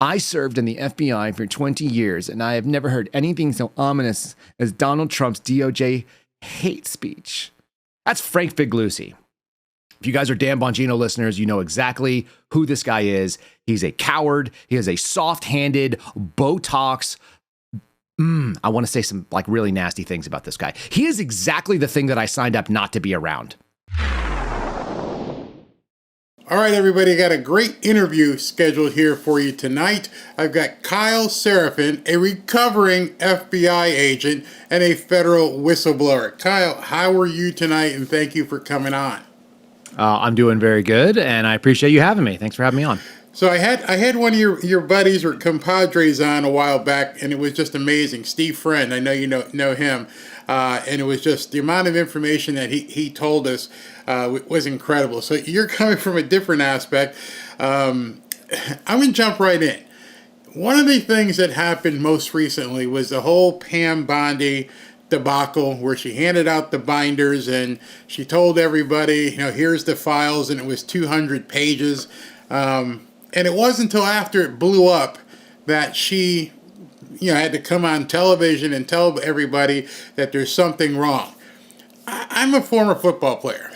I served in the FBI for 20 years, and I have never heard anything so ominous as Donald Trump's DOJ hate speech. That's Frank Figliuzzi. If you guys are Dan Bongino listeners, you know exactly who this guy is. He's a coward. He is a soft-handed, Botox. I want to say some like really nasty things about this guy. He is exactly the thing that I signed up not to be around. All right, everybody, I got a great interview scheduled here for you tonight. I've got Kyle Seraphin, a recovering FBI agent and a federal whistleblower. Kyle, how are you tonight? And thank you for coming on. I'm doing very good, and I appreciate you having me. Thanks for having me on. So I had one of your buddies or compadres on a while back, and it was just amazing. Steve Friend, I know you know him, and it was just the amount of information that he told us was incredible. So you're coming from a different aspect. I'm going to jump right in. One of the things that happened most recently was the whole Pam Bondi debacle where she handed out the binders and she told everybody, here's the files, and it was 200 pages. And it wasn't until after it blew up that she, had to come on television and tell everybody that there's something wrong. I'm a former football player.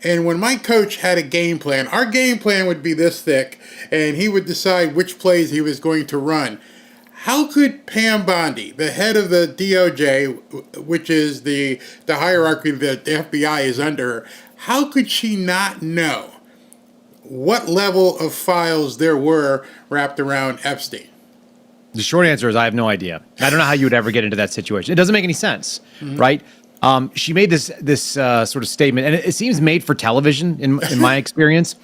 And when my coach had a game plan, our game plan would be this thick, and he would decide which plays he was going to run. How could Pam Bondi, the head of the DOJ, which is the hierarchy that the FBI is under her, how could she not know what level of files there were wrapped around Epstein? The short answer is I have no idea. I don't know how you would ever get into that situation. It doesn't make any sense, right? She made this sort of statement, and it seems made for television in my experience,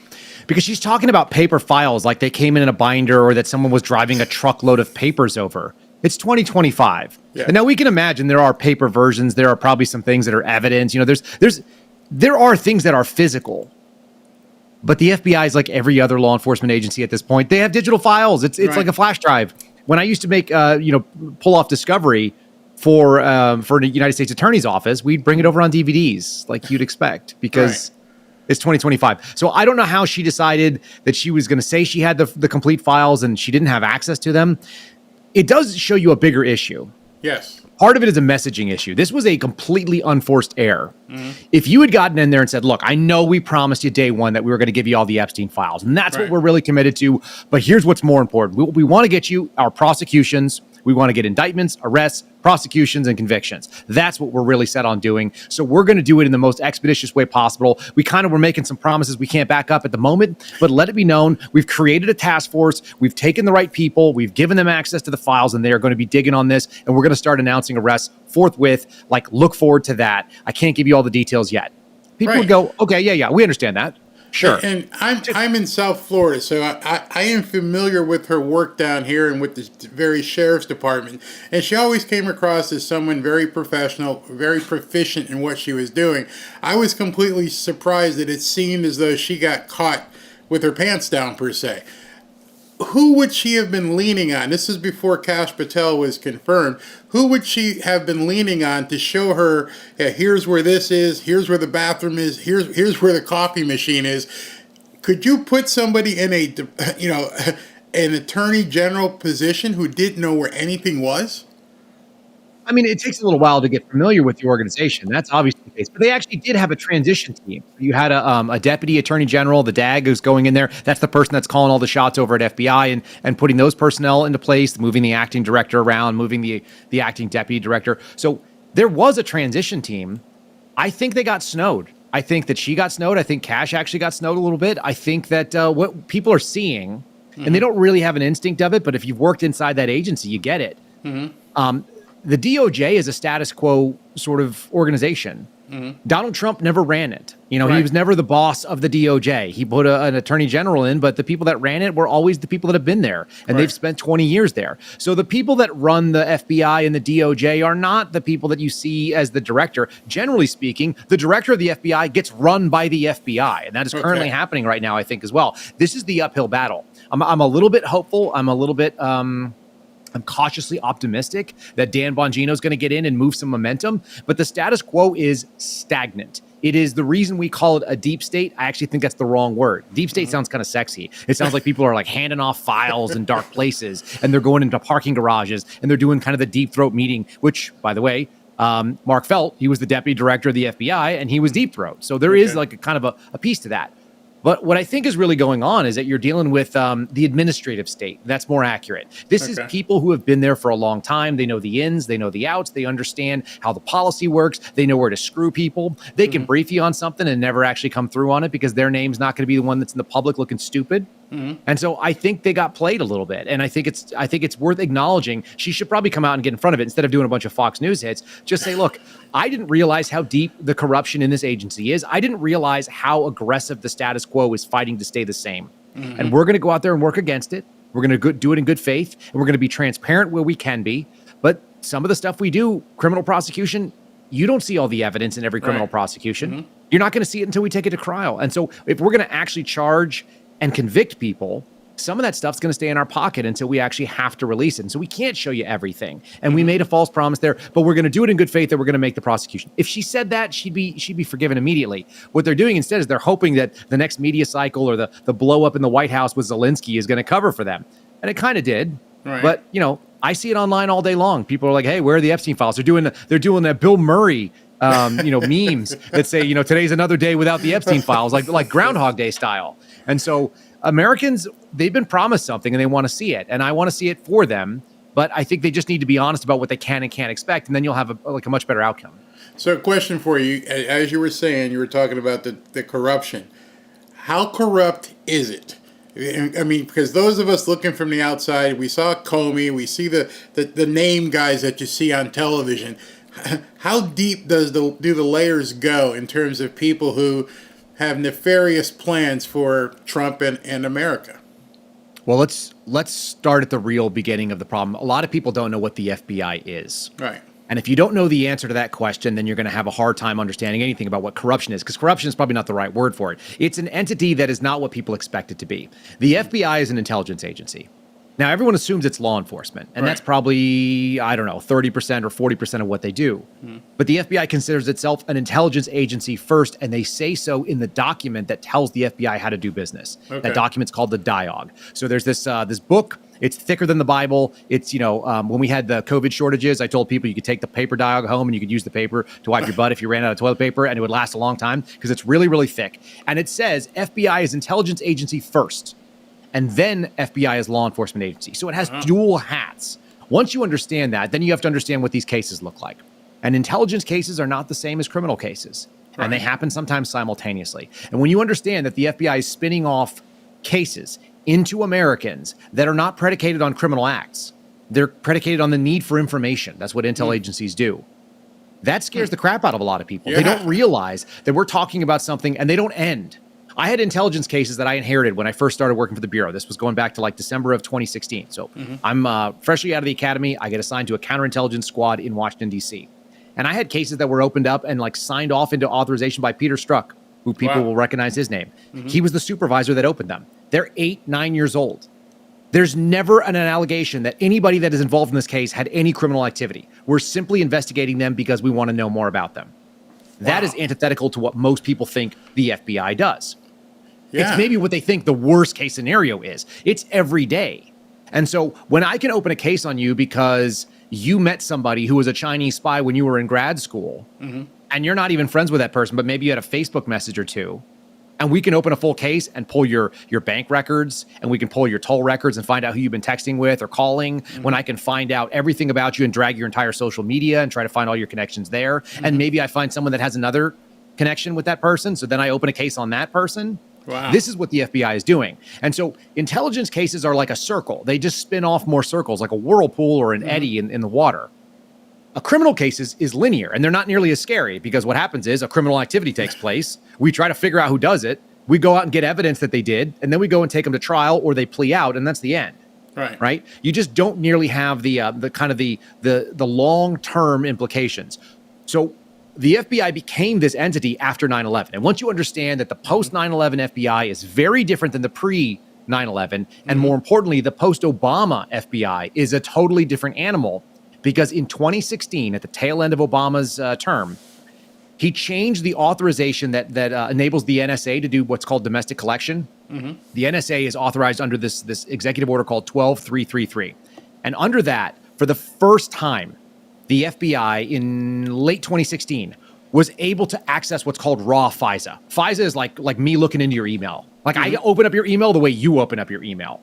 because she's talking about paper files like they came in a binder or that someone was driving a truckload of papers over. It's 2025. Yeah. And now we can imagine there are paper versions. There are probably some things that are evidence. There are things that are physical. But the FBI is like every other law enforcement agency at this point. They have digital files. It's right. Like a flash drive. When I used to make pull off discovery for the United States Attorney's Office, we'd bring it over on DVDs like you'd expect because it's 2025. So I don't know how she decided that she was going to say she had the complete files and she didn't have access to them. It does show you a bigger issue. Yes. Part of it is a messaging issue. This was a completely unforced error. If you had gotten in there and said, look, I know we promised you day one that we were going to give you all the Epstein files, and that's what we're really committed to, but here's what's more important. We want to get you our prosecutions. We want to get indictments, arrests, prosecutions, and convictions. That's what we're really set on doing. So we're going to do it in the most expeditious way possible. We kind of were making some promises we can't back up at the moment, but let it be known, we've created a task force. We've taken the right people. We've given them access to the files, and they are going to be digging on this, and we're going to start announcing arrests forthwith. Like, look forward to that. I can't give you all the details yet. People would go, okay, yeah, we understand that. Sure. And I'm in South Florida, so I am familiar with her work down here and with the various sheriff's department. And she always came across as someone very professional, very proficient in what she was doing. I was completely surprised that it seemed as though she got caught with her pants down, per se. Who would she have been leaning on? This is before Kash Patel was confirmed. Who would she have been leaning on to show her, here's where this is, here's where the bathroom is, here's where the coffee machine is? Could you put somebody in an attorney general position who didn't know where anything was? I mean, it takes a little while to get familiar with the organization. That's obviously the case. But they actually did have a transition team. You had a deputy attorney general, the DAG, who's going in there. That's the person that's calling all the shots over at FBI and putting those personnel into place, moving the acting director around, moving the acting deputy director. So there was a transition team. I think they got snowed. I think that she got snowed. I think Kash actually got snowed a little bit. I think that what people are seeing, and they don't really have an instinct of it, but if you've worked inside that agency, you get it. The DOJ is a status quo sort of organization. Donald Trump never ran it. He was never the boss of the DOJ. He put an attorney general in, but the people that ran it were always the people that have been there, and they've spent 20 years there. So the people that run the FBI and the DOJ are not the people that you see as the director. Generally speaking, the director of the FBI gets run by the FBI, and that is currently happening right now, I think, as well. This is the uphill battle. I'm a little bit hopeful. I'm a little bit I'm cautiously optimistic that Dan Bongino is going to get in and move some momentum, but the status quo is stagnant. It is the reason we call it a deep state. I actually think that's the wrong word. Deep state sounds kind of sexy. It sounds like people are like handing off files in dark places, and they're going into parking garages, and they're doing kind of the deep throat meeting, which, by the way, Mark Felt, he was the deputy director of the FBI, and he was deep throat. So there is like a kind of a piece to that. But what I think is really going on is that you're dealing with the administrative state. That's more accurate. This is people who have been there for a long time. They know the ins, they know the outs, they understand how the policy works, they know where to screw people. They can brief you on something and never actually come through on it because their name's not going to be the one that's in the public looking stupid. And so I think they got played a little bit. And I think it's worth acknowledging. She should probably come out and get in front of it instead of doing a bunch of Fox News hits. Just say, look, I didn't realize how deep the corruption in this agency is. I didn't realize how aggressive the status quo is fighting to stay the same. And we're going to go out there and work against it. We're going to do it in good faith. And we're going to be transparent where we can be. But some of the stuff we do, criminal prosecution, you don't see all the evidence in every criminal prosecution. You're not going to see it until we take it to trial. And so if we're going to actually charge and convict people, some of that stuff's going to stay in our pocket until we actually have to release it. And so we can't show you everything. And we made a false promise there, but we're going to do it in good faith that we're going to make the prosecution. If she said that, she'd be forgiven immediately. What they're doing instead is they're hoping that the next media cycle or the blow up in the White House with Zelensky is going to cover for them. And it kind of did. But, I see it online all day long. People are like, hey, where are the Epstein files? They're doing that Bill Murray memes that say, today's another day without the Epstein files, like Groundhog Day style. And so Americans, they've been promised something and they want to see it. And I want to see it for them. But I think they just need to be honest about what they can and can't expect. And then you'll have a much better outcome. So a question for you, as you were saying, you were talking about the corruption. How corrupt is it? I mean, because those of us looking from the outside, we saw Comey, we see the name guys that you see on television. How deep do the layers go in terms of people who have nefarious plans for Trump and America? Well, let's start at the real beginning of the problem. A lot of people don't know what the FBI is. Right. And if you don't know the answer to that question, then you're going to have a hard time understanding anything about what corruption is, because corruption is probably not the right word for it. It's an entity that is not what people expect it to be. The FBI is an intelligence agency. Now, everyone assumes it's law enforcement, and that's probably, 30% or 40% of what they do. But the FBI considers itself an intelligence agency first, and they say so in the document that tells the FBI how to do business. That document's called the Dialogue. So there's this book. It's thicker than the Bible. It's, when we had the COVID shortages, I told people you could take the paper Dialogue home and you could use the paper to wipe your butt if you ran out of toilet paper, and it would last a long time because it's really, really thick. And it says FBI is intelligence agency first, and then FBI is law enforcement agency. So it has dual hats. Once you understand that, then you have to understand what these cases look like. And intelligence cases are not the same as criminal cases. And they happen sometimes simultaneously. And when you understand that the FBI is spinning off cases into Americans that are not predicated on criminal acts, they're predicated on the need for information. That's what intel agencies do. That scares the crap out of a lot of people. They don't realize that we're talking about something and they don't end. I had intelligence cases that I inherited when I first started working for the Bureau. This was going back to like December of 2016. So I'm freshly out of the academy. I get assigned to a counterintelligence squad in Washington, D.C. And I had cases that were opened up and like signed off into authorization by Peter Strzok, who people will recognize his name. He was the supervisor that opened them. They're 8, 9 years old. There's never an allegation that anybody that is involved in this case had any criminal activity. We're simply investigating them because we want to know more about them. That is antithetical to what most people think the FBI does. It's maybe what they think the worst case scenario is. It's every day. And so when I can open a case on you because you met somebody who was a Chinese spy when you were in grad school, and you're not even friends with that person, but maybe you had a Facebook message or two, and we can open a full case and pull your bank records, and we can pull your toll records and find out who you've been texting with or calling, when I can find out everything about you and drag your entire social media and try to find all your connections there. And maybe I find someone that has another connection with that person, so then I open a case on that person. This is what the FBI is doing. And so intelligence cases are like a circle. They just spin off more circles, like a whirlpool or an eddy in the water. A criminal case is linear, and they're not nearly as scary because what happens is a criminal activity takes place. We try to figure out who does it. We go out and get evidence that they did, and then we go and take them to trial or they plea out, and that's the end. Right? You just don't nearly have the long-term implications. So the FBI became this entity after 9/11. And once you understand that the post-9/11 FBI is very different than the pre-9/11, and more importantly, the post-Obama FBI is a totally different animal, because in 2016, at the tail end of Obama's term, He changed the authorization that enables the NSA to do what's called domestic collection. The NSA is authorized under this executive order called 12333. And under that, for the first time, the FBI in late 2016 was able to access what's called raw FISA. FISA is like me looking into your email. Like I open up your email the way you open up your email.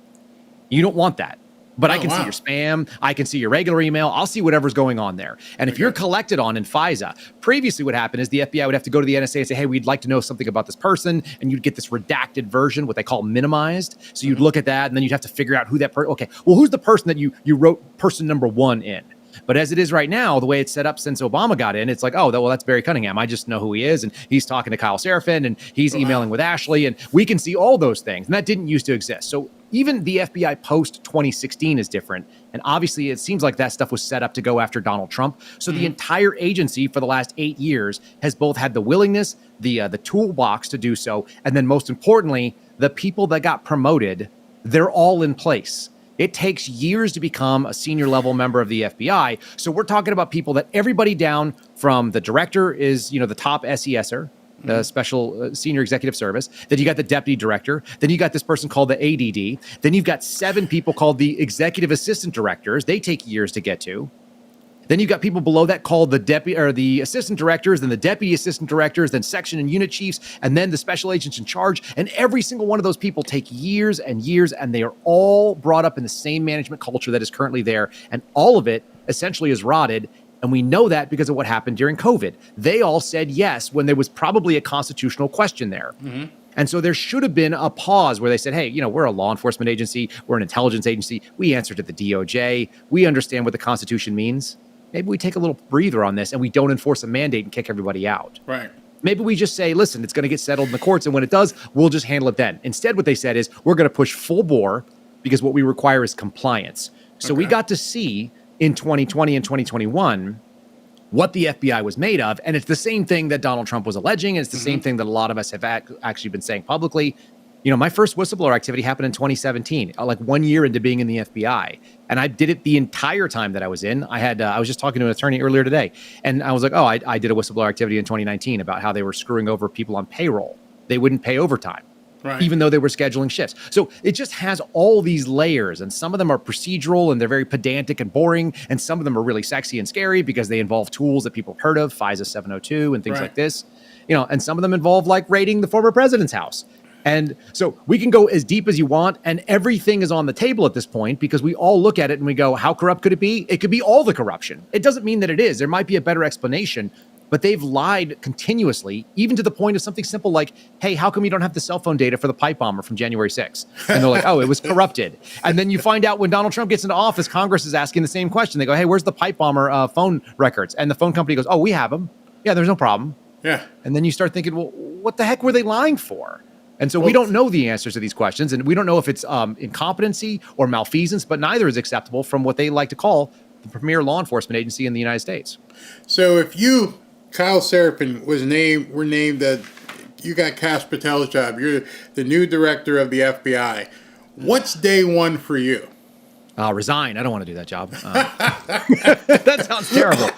You don't want that. But I can see your spam. I can see your regular email. I'll see whatever's going on there. And if you're collected on in FISA, previously what happened is the FBI would have to go to the NSA and say, hey, we'd like to know something about this person. And you'd get this redacted version, what they call minimized. So you'd look at that and then you'd have to figure out who that person, okay, well, who's the person that you wrote person number 1 in? But as it is right now, the way it's set up since Obama got in, it's like, oh, well, that's Barry Cunningham. I just know who he is. And he's talking to Kyle Seraphin and he's emailing with Ashley. And we can see all those things. And that didn't used to exist. So even the FBI post 2016 is different. And obviously, it seems like that stuff was set up to go after Donald Trump. So the entire agency for the last 8 years has both had the willingness, the toolbox to do so. And then most importantly, the people that got promoted, they're all in place. It takes years to become a senior level member of the FBI. So we're talking about people that everybody down from the director is, the top SESer, the special senior executive service. Then you got the deputy director. Then you got this person called the ADD. Then you've got 7 people called the executive assistant directors. They take years to get to. Then you've got people below that called the deputy or the assistant directors, then the deputy assistant directors, then section and unit chiefs, and then the special agents in charge. And every single one of those people take years and years, and they are all brought up in the same management culture that is currently there. And all of it essentially is rotted. And we know that because of what happened during COVID. They all said yes when there was probably a constitutional question there. And so there should have been a pause where they said, hey, we're a law enforcement agency. We're an intelligence agency. We answer to the DOJ. We understand what the Constitution means. Maybe we take a little breather on this and we don't enforce a mandate and kick everybody out. Right. Maybe we just say, listen, it's going to get settled in the courts. And when it does, we'll just handle it then. Instead, what they said is we're going to push full bore because what we require is compliance. So we got to see in 2020 and 2021 what the FBI was made of. And it's the same thing that Donald Trump was alleging. And it's the same thing that a lot of us have actually been saying publicly. My first whistleblower activity happened in 2017, like 1 year into being in the FBI. And I did it the entire time that I was in. I was just talking to an attorney earlier today, and I was like, I did a whistleblower activity in 2019 about how they were screwing over people on payroll. They wouldn't pay overtime, even though they were scheduling shifts. So it just has all these layers, and some of them are procedural and they're very pedantic and boring. And some of them are really sexy and scary because they involve tools that people have heard of, FISA 702 and things like this, and some of them involve like raiding the former president's house. And so we can go as deep as you want, and everything is on the table at this point because we all look at it and we go, how corrupt could it be? It could be all the corruption. It doesn't mean that it is. There might be a better explanation, but they've lied continuously, even to the point of something simple like, hey, how come you don't have the cell phone data for the pipe bomber from January 6th? And they're like, oh, it was corrupted. And then you find out when Donald Trump gets into office, Congress is asking the same question. They go, hey, where's the pipe bomber phone records? And the phone company goes, oh, we have them. Yeah, there's no problem. Yeah. And then you start thinking, well, what the heck were they lying for? And so we don't know the answers to these questions, and we don't know if it's incompetency or malfeasance, but neither is acceptable from what they like to call the premier law enforcement agency in the United States. So if you, Kyle Seraphin, were named that you got Kash Patel's job, you're the new director of the FBI, what's day one for you? Resign. I don't want to do that job. That sounds terrible.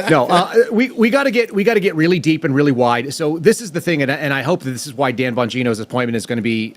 No, we got to get really deep and really wide. So this is the thing, and I hope that this is why Dan Bongino's appointment is going to be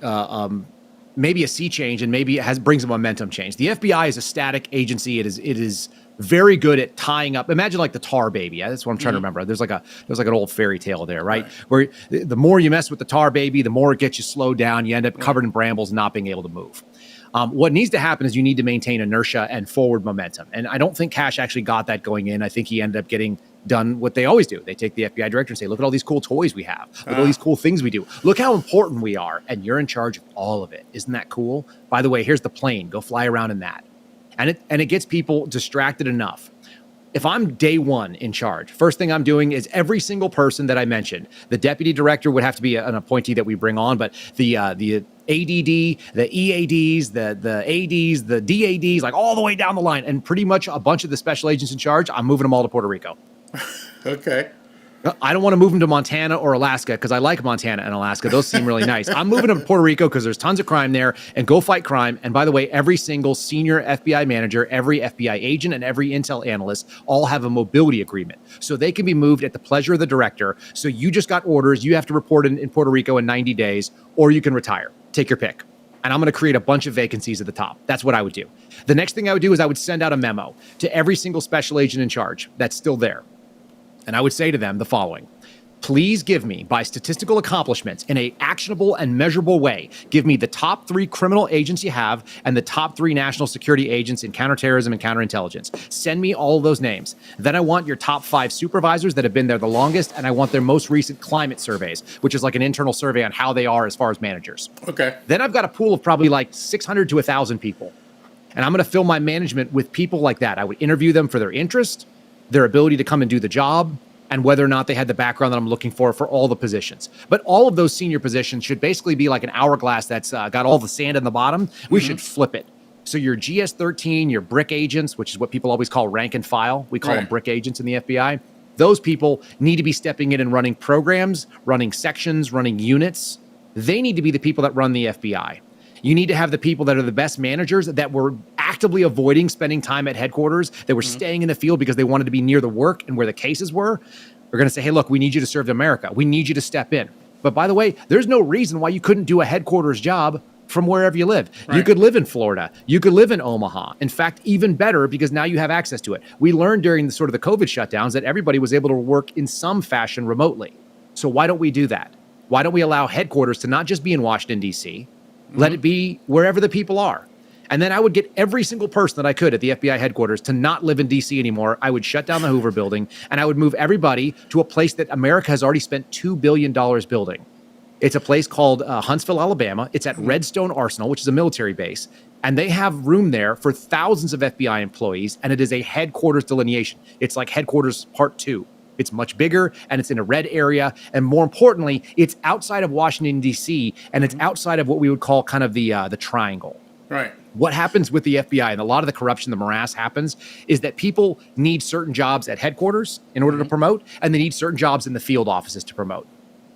maybe a sea change, and maybe it brings a momentum change. The FBI is a static agency. It is very good at tying up. Imagine like the tar baby. That's what I'm trying to remember. There's like an old fairy tale there, right? Where the more you mess with the tar baby, the more it gets you slowed down. You end up covered in brambles, not being able to move. What needs to happen is you need to maintain inertia and forward momentum. And I don't think Kash actually got that going in. I think he ended up getting done what they always do. They take the FBI director and say, look at all these cool toys we have. Look at all these cool things we do. Look how important we are. And you're in charge of all of it. Isn't that cool? By the way, here's the plane. Go fly around in that. And it gets people distracted enough. If I'm day one in charge, first thing I'm doing is every single person that I mentioned. The deputy director would have to be an appointee that we bring on, but the ADD, the EADs, the ADs, the DADs, like all the way down the line, and pretty much a bunch of the special agents in charge, I'm moving them all to Puerto Rico. Okay. I don't want to move them to Montana or Alaska because I like Montana and Alaska. Those seem really nice. I'm moving them to Puerto Rico because there's tons of crime there, and go fight crime. And by the way, every single senior FBI manager, every FBI agent, and every intel analyst all have a mobility agreement. So they can be moved at the pleasure of the director. So you just got orders. You have to report in Puerto Rico in 90 days, or you can retire. Take your pick. And I'm going to create a bunch of vacancies at the top. That's what I would do. The next thing I would do is I would send out a memo to every single special agent in charge that's still there. And I would say to them the following: please give me, by statistical accomplishments in a actionable and measurable way, give me the top 3 criminal agents you have and the top 3 national security agents in counterterrorism and counterintelligence. Send me all of those names. Then I want your top 5 supervisors that have been there the longest, and I want their most recent climate surveys, which is like an internal survey on how they are as far as managers. Okay. Then I've got a pool of probably like 600 to 1,000 people. And I'm going to fill my management with people like that. I would interview them for their interest, their ability to come and do the job, and whether or not they had the background that I'm looking for all the positions. But all of those senior positions should basically be like an hourglass that's got all the sand in the bottom. We should flip it. So your GS-13, your brick agents, which is what people always call rank and file. We call them brick agents in the FBI. Those people need to be stepping in and running programs, running sections, running units. They need to be the people that run the FBI. You need to have the people that are the best managers that were actively avoiding spending time at headquarters, that were staying in the field because they wanted to be near the work and where the cases were. We're going to say, hey, look, we need you to serve America. We need you to step in. But by the way, there's no reason why you couldn't do a headquarters job from wherever you live. Right. You could live in Florida. You could live in Omaha. In fact, even better, because now you have access to it. We learned during the sort of the COVID shutdowns that everybody was able to work in some fashion remotely. So why don't we do that? Why don't we allow headquarters to not just be in Washington, D.C., let it be wherever the people are. And then I would get every single person that I could at the FBI headquarters to not live in D.C. anymore. I would shut down the Hoover building, and I would move everybody to a place that America has already spent $2 billion building. It's a place called Huntsville, Alabama. It's at Redstone Arsenal, which is a military base. And they have room there for thousands of FBI employees, and it is a headquarters delineation. It's like headquarters part 2. It's much bigger, and it's in a red area. And more importantly, it's outside of Washington, D.C., and it's outside of what we would call kind of the triangle. Right. What happens with the FBI and a lot of the corruption, the morass happens, is that people need certain jobs at headquarters in order to promote, and they need certain jobs in the field offices to promote.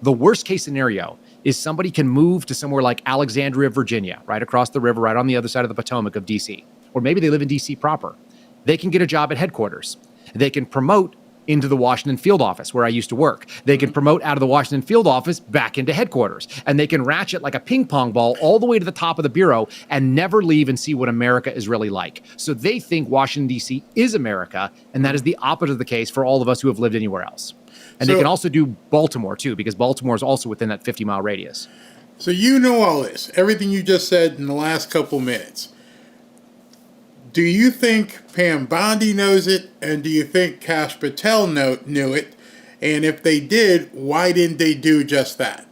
The worst case scenario is somebody can move to somewhere like Alexandria, Virginia, right across the river, right on the other side of the Potomac of D.C., or maybe they live in D.C. proper. They can get a job at headquarters. They can promote into the Washington field office where I used to work. They can promote out of the Washington field office back into headquarters, and they can ratchet like a ping pong ball all the way to the top of the bureau and never leave and see what America is really like. So they think Washington, D.C. is America, and that is the opposite of the case for all of us who have lived anywhere else. And they can also do Baltimore too, because Baltimore is also within that 50-mile radius. So you know all this, everything you just said in the last couple minutes. Do you think Pam Bondi knows it, and do you think Kash Patel knew it? And if they did, why didn't they do just that?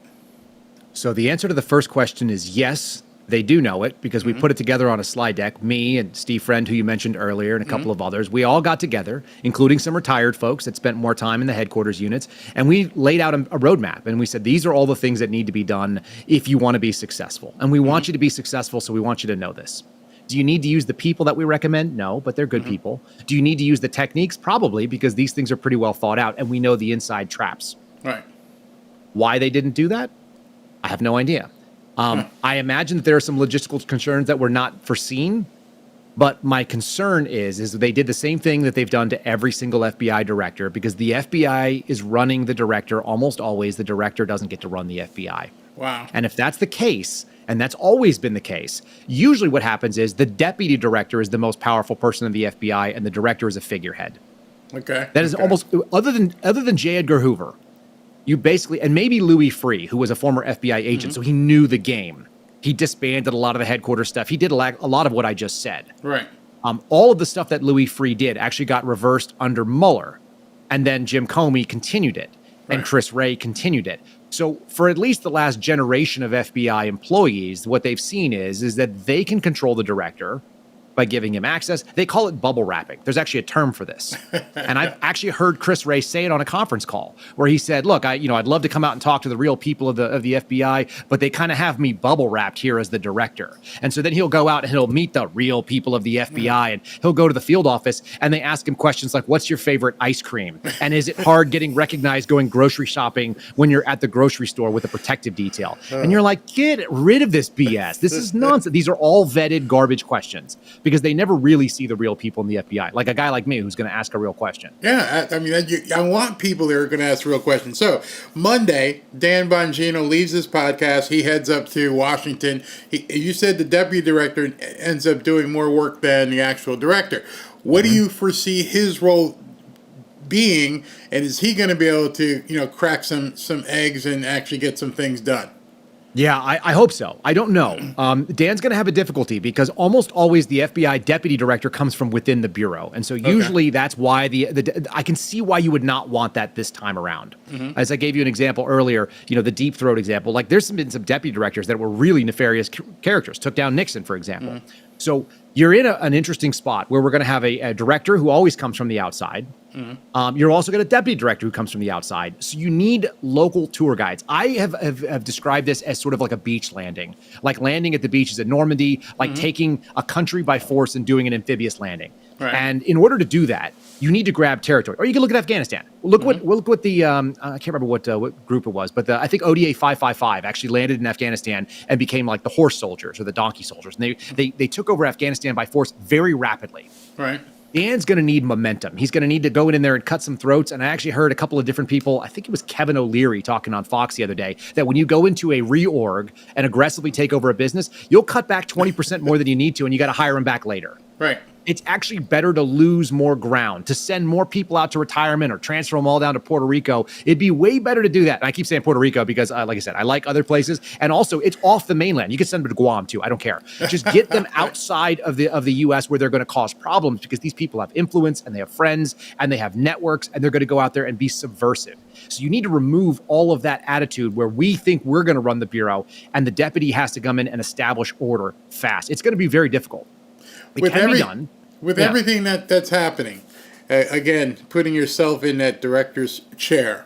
So the answer to the first question is yes, they do know it, because we put it together on a slide deck. Me and Steve Friend, who you mentioned earlier, and a couple of others, we all got together, including some retired folks that spent more time in the headquarters units, and we laid out a roadmap, and we said, these are all the things that need to be done if you want to be successful. And we want you to be successful, so we want you to know this. Do you need to use the people that we recommend? No, but they're good people. Do you need to use the techniques? Probably, because these things are pretty well thought out, and we know the inside traps. Right. Why they didn't do that? I have no idea. I imagine that there are some logistical concerns that were not foreseen, but my concern is they did the same thing that they've done to every single FBI director, because the FBI is running the director almost always. The director doesn't get to run the FBI. Wow. And if that's the case, and that's always been the case, usually what happens is the deputy director is the most powerful person in the FBI, and the director is a figurehead. Okay. That is almost, other than J. Edgar Hoover, you basically, and maybe Louis Freeh, who was a former FBI agent, so he knew the game. He disbanded a lot of the headquarters stuff. He did a lot of what I just said. Right. All of the stuff that Louis Freeh did actually got reversed under Mueller, and then Jim Comey continued it, and Chris Wray continued it. So for at least the last generation of FBI employees, what they've seen is that they can control the director, by giving him access. They call it bubble wrapping. There's actually a term for this. And I've actually heard Chris Wray say it on a conference call where he said, look, I'd love to come out and talk to the real people of the FBI, but they kind of have me bubble wrapped here as the director. And so then he'll go out and he'll meet the real people of the FBI and he'll go to the field office and they ask him questions like, what's your favorite ice cream? And is it hard getting recognized going grocery shopping when you're at the grocery store with a protective detail? And you're like, get rid of this BS. This is nonsense. These are all vetted garbage questions, because they never really see the real people in the FBI, like a guy like me who's going to ask a real question. Yeah, I want people that are going to ask real questions. So Monday, Dan Bongino leaves this podcast. He heads up to Washington. You said the deputy director ends up doing more work than the actual director. What do you foresee his role being, and is he going to be able to, crack some eggs and actually get some things done? Yeah, I hope so. I don't know. Dan's going to have a difficulty because almost always the FBI deputy director comes from within the bureau. And so usually that's why I can see why you would not want that this time around. As I gave you an example earlier, the Deep Throat example, like there's been some deputy directors that were really nefarious characters, took down Nixon, for example. So you're in an interesting spot where we're going to have a director who always comes from the outside. You're also got a deputy director who comes from the outside. So you need local tour guides. I have described this as sort of like a beach landing, like landing at the beaches at Normandy, like taking a country by force and doing an amphibious landing. Right. And in order to do that, you need to grab territory. Or you can look at Afghanistan. Look what the I can't remember what group it was, but I think ODA 555 actually landed in Afghanistan and became like the horse soldiers or the donkey soldiers. And they took over Afghanistan by force very rapidly. Right. Dan's going to need momentum. He's going to need to go in there and cut some throats. And I actually heard a couple of different people, I think it was Kevin O'Leary talking on Fox the other day, that when you go into a reorg and aggressively take over a business, you'll cut back 20% more than you need to, and you got to hire them back later. Right. It's actually better to lose more ground, to send more people out to retirement or transfer them all down to Puerto Rico. It'd be way better to do that. And I keep saying Puerto Rico because, like I said, I like other places. And also, it's off the mainland. You can send them to Guam, too. I don't care. Just get them outside of the U.S. where they're going to cause problems, because these people have influence and they have friends and they have networks and they're going to go out there and be subversive. So you need to remove all of that attitude where we think we're going to run the bureau and the deputy has to come in and establish order fast. It's going to be very difficult. It can be done. With everything that's happening, again, putting yourself in that director's chair,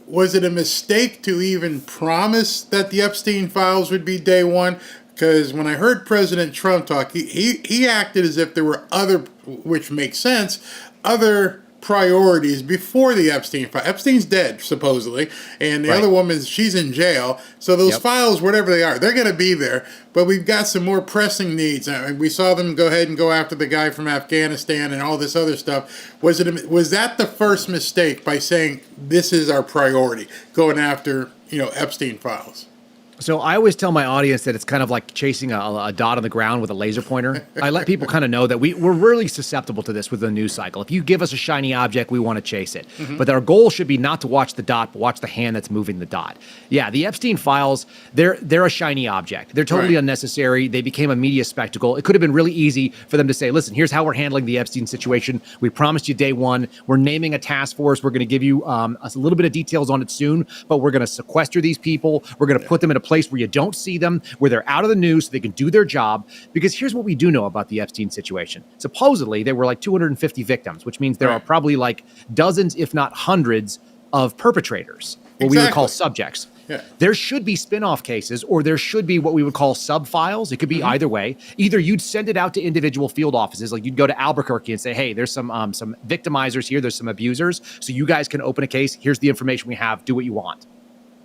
was it a mistake to even promise that the Epstein files would be day one? Because when I heard President Trump talk, he acted as if there were other, which makes sense, other priorities before the Epstein file. Epstein's dead, supposedly, and the other woman, she's in jail. So those files, whatever they are, they're going to be there. But we've got some more pressing needs. We saw them go ahead and go after the guy from Afghanistan and all this other stuff. Was that the first mistake by saying this is our priority, going after Epstein files? So I always tell my audience that it's kind of like chasing a dot on the ground with a laser pointer. I let people kind of know that we're really susceptible to this with the news cycle. If you give us a shiny object, we want to chase it. But our goal should be not to watch the dot, but watch the hand that's moving the dot. Yeah, the Epstein files, they're a shiny object. They're totally unnecessary. They became a media spectacle. It could have been really easy for them to say, listen, here's how we're handling the Epstein situation. We promised you day one. We're naming a task force. We're going to give you a little bit of details on it soon, but we're going to sequester these people. We're going to put them in a place where you don't see them, where they're out of the news so they can do their job. Because here's what we do know about the Epstein situation. Supposedly, there were like 250 victims, which means there are probably like dozens, if not hundreds, of perpetrators, what we would call subjects. Yeah. There should be spin-off cases, or there should be what we would call sub-files. It could be either way. Either you'd send it out to individual field offices, like you'd go to Albuquerque and say, hey, there's some victimizers here, there's some abusers, so you guys can open a case. Here's the information we have. Do what you want.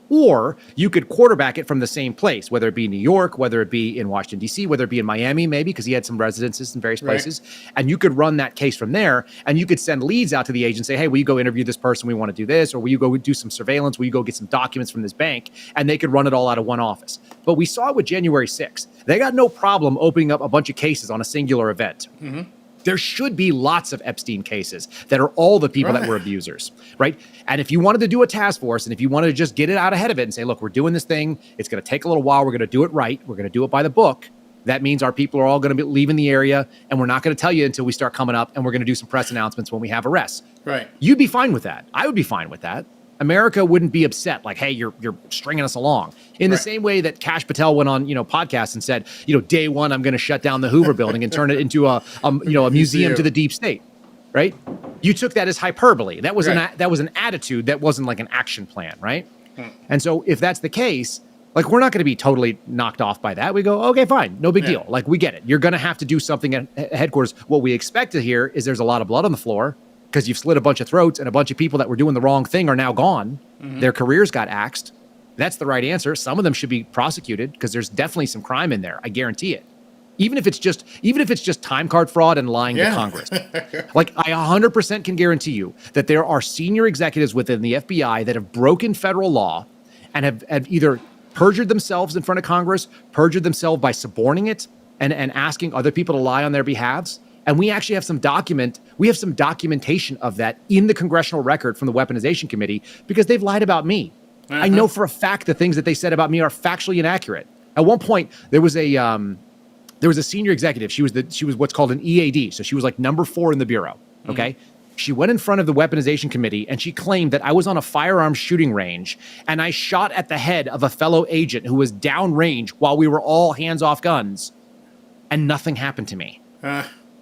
Or you could quarterback it from the same place, whether it be New York, whether it be in Washington, D.C., whether it be in Miami, maybe, because he had some residences in various places. And you could run that case from there, and you could send leads out to the agent and say, hey, will you go interview this person? We want to do this. Or will you go do some surveillance? Will you go get some documents from this bank? And they could run it all out of one office. But we saw it with January 6th. They got no problem opening up a bunch of cases on a singular event. There should be lots of Epstein cases that are all the people that were abusers, right? And if you wanted to do a task force, and if you wanted to just get it out ahead of it and say, look, we're doing this thing, it's going to take a little while, we're going to do it right, we're going to do it by the book, that means our people are all going to be leaving the area, and we're not going to tell you until we start coming up, and we're going to do some press announcements when we have arrests. Right. You'd be fine with that. I would be fine with that. America wouldn't be upset like, hey, you're stringing us along. In the same way that Kash Patel went on, podcasts and said, day one, I'm going to shut down the Hoover building and turn it into a museum to the deep state, right? You took that as hyperbole. That was an attitude. That wasn't like an action plan, right? And so if that's the case, like, we're not going to be totally knocked off by that. We go, okay, fine, no big deal. Like, we get it. You're going to have to do something at headquarters. What we expect to hear is there's a lot of blood on the floor, because you've slit a bunch of throats and a bunch of people that were doing the wrong thing are now gone. Their careers got axed. That's the right answer. Some of them should be prosecuted because there's definitely some crime in there. I guarantee it. Even if it's just time card fraud and lying to Congress. Like, I 100% can guarantee you that there are senior executives within the FBI that have broken federal law and have either perjured themselves in front of Congress, perjured themselves by suborning it and asking other people to lie on their behalves. And we actually have some documentation of that in the congressional record from the Weaponization Committee, because they've lied about me. I know for a fact the things that they said about me are factually inaccurate. At one point, there was a senior executive. She was what's called an EAD. So she was like number 4 in the bureau. Okay. She went in front of the Weaponization Committee and she claimed that I was on a firearms shooting range and I shot at the head of a fellow agent who was downrange while we were all hands off guns, and nothing happened to me.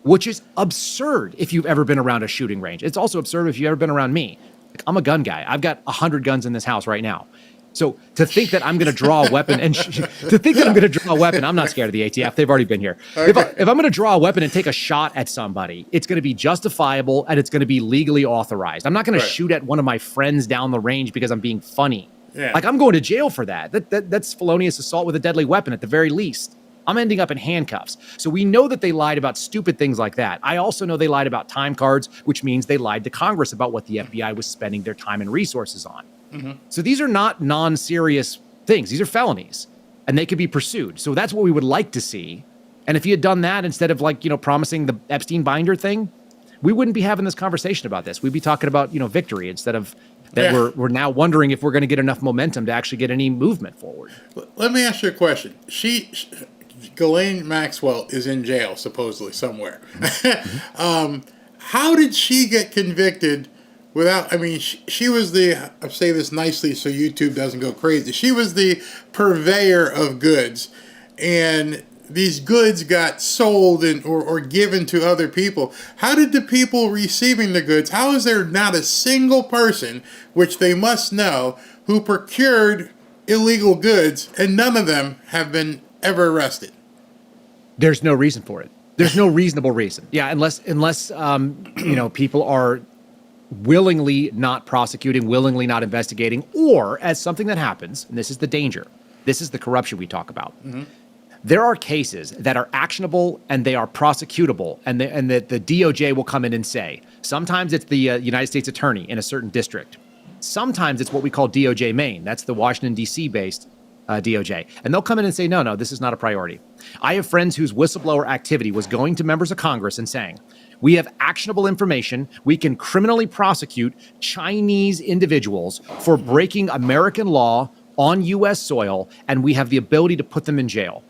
Which is absurd if you've ever been around a shooting range. It's also absurd if you've ever been around me. Like, I'm a gun guy. I've got 100 guns in this house right now. So to think that I'm going to draw a weapon I'm not scared of the ATF. They've already been here. Okay. If I'm going to draw a weapon and take a shot at somebody, it's going to be justifiable and it's going to be legally authorized. I'm not going to shoot at one of my friends down the range because I'm being funny. Yeah. Like, I'm going to jail for that. That's felonious assault with a deadly weapon at the very least. I'm ending up in handcuffs. So we know that they lied about stupid things like that. I also know they lied about time cards, which means they lied to Congress about what the FBI was spending their time and resources on. So these are not non-serious things. These are felonies, and they could be pursued. So that's what we would like to see. And if he had done that instead of, like, promising the Epstein binder thing, we wouldn't be having this conversation about this. We'd be talking about, victory instead of that. We're now wondering if we're going to get enough momentum to actually get any movement forward. Let me ask you a question. Ghislaine Maxwell is in jail, supposedly, somewhere. How did she get convicted without, she was I'll say this nicely so YouTube doesn't go crazy. She was the purveyor of goods, and these goods got sold or given to other people. How did the people receiving the goods, how is there not a single person, which they must know, who procured illegal goods, and none of them have been ever arrested? There's no reason for it. There's no reasonable reason. Yeah, unless people are willingly not prosecuting, willingly not investigating, or as something that happens, and this is the danger, this is the corruption we talk about. There are cases that are actionable and they are prosecutable, and the DOJ will come in and say, sometimes it's the United States attorney in a certain district. Sometimes it's what we call DOJ Maine. That's the Washington, D.C. based DOJ. And they'll come in and say, no, this is not a priority. I have friends whose whistleblower activity was going to members of Congress and saying, we have actionable information. We can criminally prosecute Chinese individuals for breaking American law on U.S. soil, and we have the ability to put them in jail.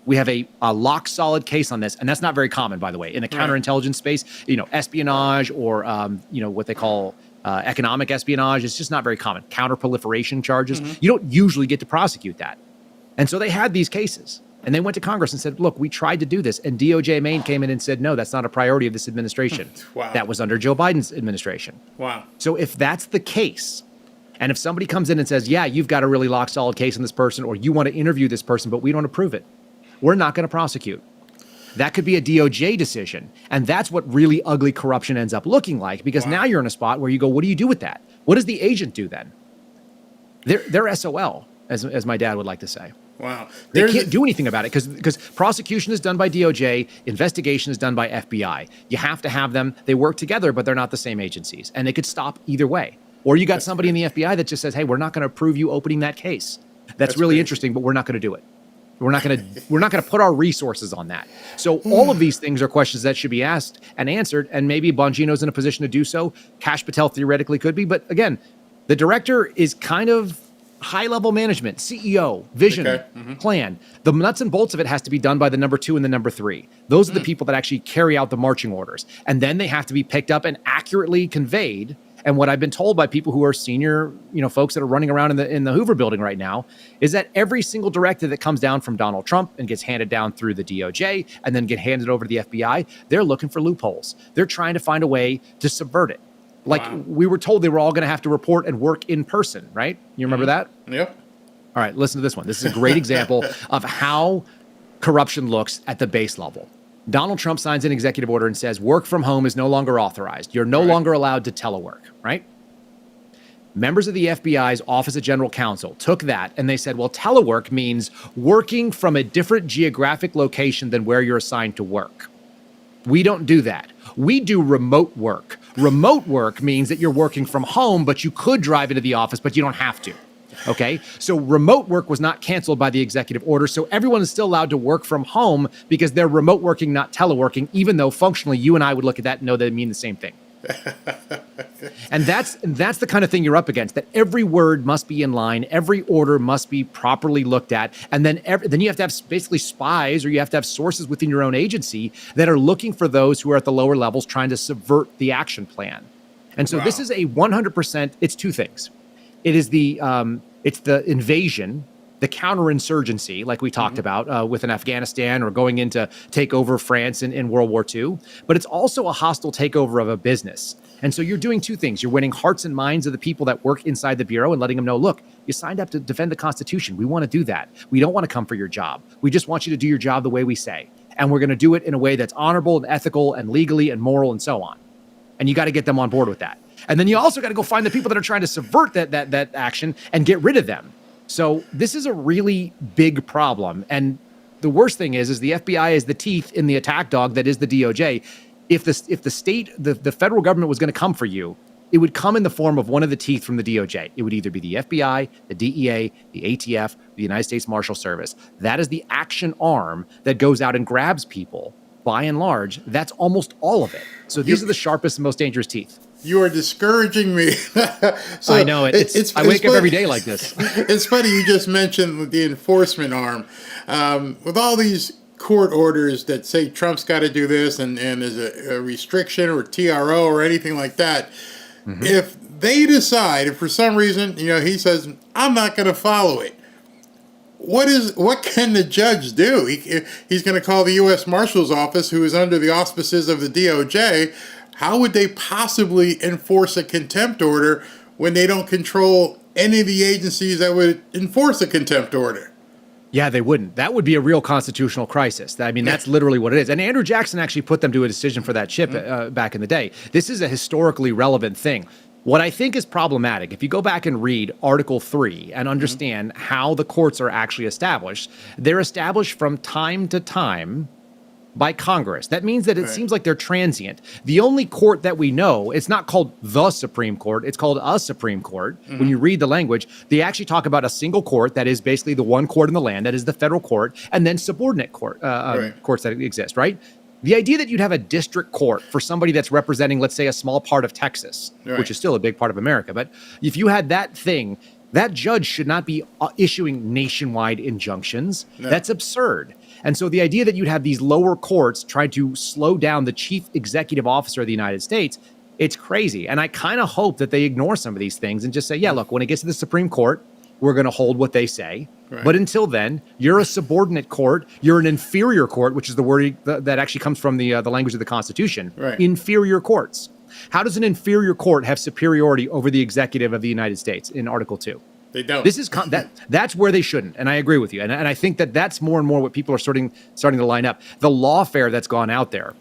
We have a lock-solid case on this, and that's not very common, by the way. In the counterintelligence space, espionage or, what they call economic espionage, it's just not very common. Counterproliferation charges, you don't usually get to prosecute that. And so they had these cases. And they went to Congress and said, look, we tried to do this. And DOJ Maine came in and said, no, that's not a priority of this administration. Wow. That was under Joe Biden's administration. Wow. So if that's the case, and if somebody comes in and says, yeah, you've got a really lock solid case on this person, or you want to interview this person, but we don't approve it, we're not going to prosecute. That could be a DOJ decision. And that's what really ugly corruption ends up looking like, because now you're in a spot where you go, what do you do with that? What does the agent do then? They're SOL, as my dad would like to say. Wow. They can't do anything about it because prosecution is done by DOJ, investigation is done by FBI. You have to have them. They work together, but they're not the same agencies. And they could stop either way. Or you got somebody in the FBI that just says, hey, we're not going to approve you opening that case. That's really interesting, but we're not going to do it. We're not going to put our resources on that. So all of these things are questions that should be asked and answered. And maybe Bongino's in a position to do so. Kash Patel theoretically could be. But again, the director is kind of high-level management, CEO, vision, plan. The nuts and bolts of it has to be done by the number 2 and the number 3. Those are the people that actually carry out the marching orders. And then they have to be picked up and accurately conveyed And what I've been told by people who are senior, folks that are running around in the Hoover building right now is that every single directive that comes down from Donald Trump and gets handed down through the DOJ and then get handed over to the FBI, they're looking for loopholes. They're trying to find a way to subvert it. Like we were told they were all going to have to report and work in person, right? You remember that? Yep. All right, listen to this one. This is a great example of how corruption looks at the base level. Donald Trump signs an executive order and says work from home is no longer authorized. You're no longer allowed to telework, right? Members of the FBI's Office of General Counsel took that and they said, well, telework means working from a different geographic location than where you're assigned to work. We don't do that. We do remote work. Remote work means that you're working from home, but you could drive into the office, but you don't have to. Okay, so remote work was not canceled by the executive order. So everyone is still allowed to work from home because they're remote working, not teleworking, even though functionally you and I would look at that and know that they mean the same thing. And that's the kind of thing you're up against, that every word must be in line. Every order must be properly looked at. And then you have to have basically spies, or you have to have sources within your own agency that are looking for those who are at the lower levels trying to subvert the action plan. And so this is a 100%, it's two things. It is it's the invasion, the counterinsurgency, like we talked about with Afghanistan or going in to take over France in World War II. But it's also a hostile takeover of a business. And so you're doing two things. You're winning hearts and minds of the people that work inside the Bureau and letting them know, look, you signed up to defend the Constitution. We want to do that. We don't want to come for your job. We just want you to do your job the way we say. And we're going to do it in a way that's honorable and ethical and legally and moral and so on. And you got to get them on board with that. And then you also got to go find the people that are trying to subvert that action and get rid of them. So this is a really big problem. And the worst thing is the FBI is the teeth in the attack dog that is the DOJ. If the state, the federal government was going to come for you, it would come in the form of one of the teeth from the DOJ. It would either be the FBI, the DEA, the ATF, the United States Marshal Service. That is the action arm that goes out and grabs people. By and large, that's almost all of it. So these are the sharpest and most dangerous teeth. You are discouraging me. So I know it. I wake up every day like this. It's funny you just mentioned the enforcement arm. With all these court orders that say Trump's got to do this and there's a restriction or TRO or anything like that, if they decide, if for some reason, he says, I'm not going to follow it, what can the judge do? He's going to call the U.S. Marshal's Office, who is under the auspices of the DOJ. How would they possibly enforce a contempt order when they don't control any of the agencies that would enforce a contempt order? Yeah, they wouldn't. That would be a real constitutional crisis. I mean, that's literally what it is. And Andrew Jackson actually put them to a decision for that ship back in the day. This is a historically relevant thing. What I think is problematic, if you go back and read Article 3 and understand how the courts are actually established, they're established from time to time by Congress. That means that it seems like they're transient. The only court that we know, it's not called the Supreme Court, it's called a Supreme Court. When you read the language, they actually talk about a single court that is basically the one court in the land, that is the federal court, and then subordinate courts that exist, right? The idea that you'd have a district court for somebody that's representing, let's say, a small part of Texas, which is still a big part of America, but if you had that thing, that judge should not be issuing nationwide injunctions. No. That's absurd. And so the idea that you'd have these lower courts try to slow down the chief executive officer of the United States, it's crazy. And I kind of hope that they ignore some of these things and just say, yeah, look, when it gets to the Supreme Court, we're going to hold what they say. Right. But until then, you're a subordinate court. You're an inferior court, which is the word that actually comes from the language of the Constitution. Right. Inferior courts. How does an inferior court have superiority over the executive of the United States in Article 2? They don't. This is that's where they shouldn't, and I agree with you. And I think that's more and more what people are starting to line up. The lawfare that's gone out there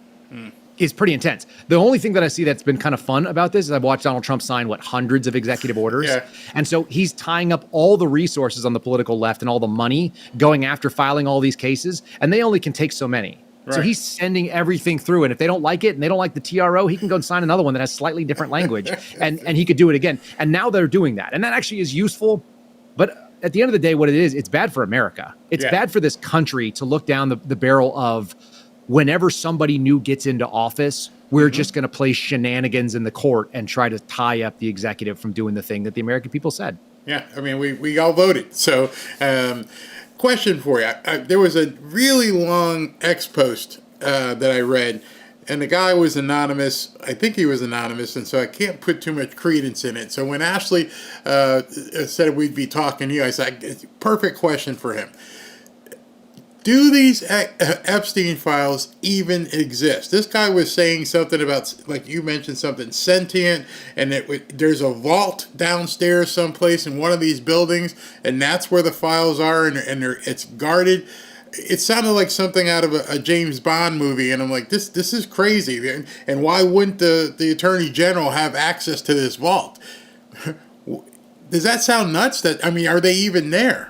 is pretty intense. The only thing that I see that's been kind of fun about this is I've watched Donald Trump sign hundreds of executive orders, and so he's tying up all the resources on the political left and all the money going after filing all these cases, and they only can take so many. Right. So he's sending everything through, and if they don't like it and they don't like the TRO, he can go and sign another one that has slightly different language, and he could do it again. And now they're doing that, and that actually is useful. But at the end of the day, what it is, it's bad for America. It's bad for this country to look down the barrel of whenever somebody new gets into office, we're just going to play shenanigans in the court and try to tie up the executive from doing the thing that the American people said. Yeah, I mean, we all voted. So, question for you. There was a really long ex post that I read and the guy was anonymous. I think he was anonymous, and so I can't put too much credence in it. So when Ashley said we'd be talking to you, I said, perfect question for him. Do these Epstein files even exist? This guy was saying something about, like you mentioned, something sentient, and there's a vault downstairs someplace in one of these buildings, and that's where the files are, and it's guarded. It sounded like something out of a James Bond movie, and I'm like, this is crazy. And why wouldn't the Attorney General have access to this vault? Does that sound nuts? I mean, are they even there?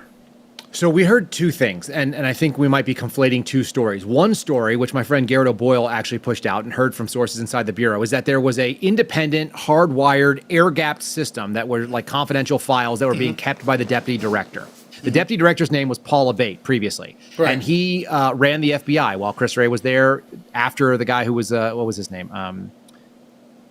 So we heard two things, and I think we might be conflating two stories. One story, which my friend Garrett O'Boyle actually pushed out and heard from sources inside the Bureau, is that there was a independent, hardwired, air-gapped system that were like confidential files that were being kept by the deputy director. The deputy director's name was Paul Abate previously, and he ran the FBI while Chris Wray was there after the guy who was, what was his name?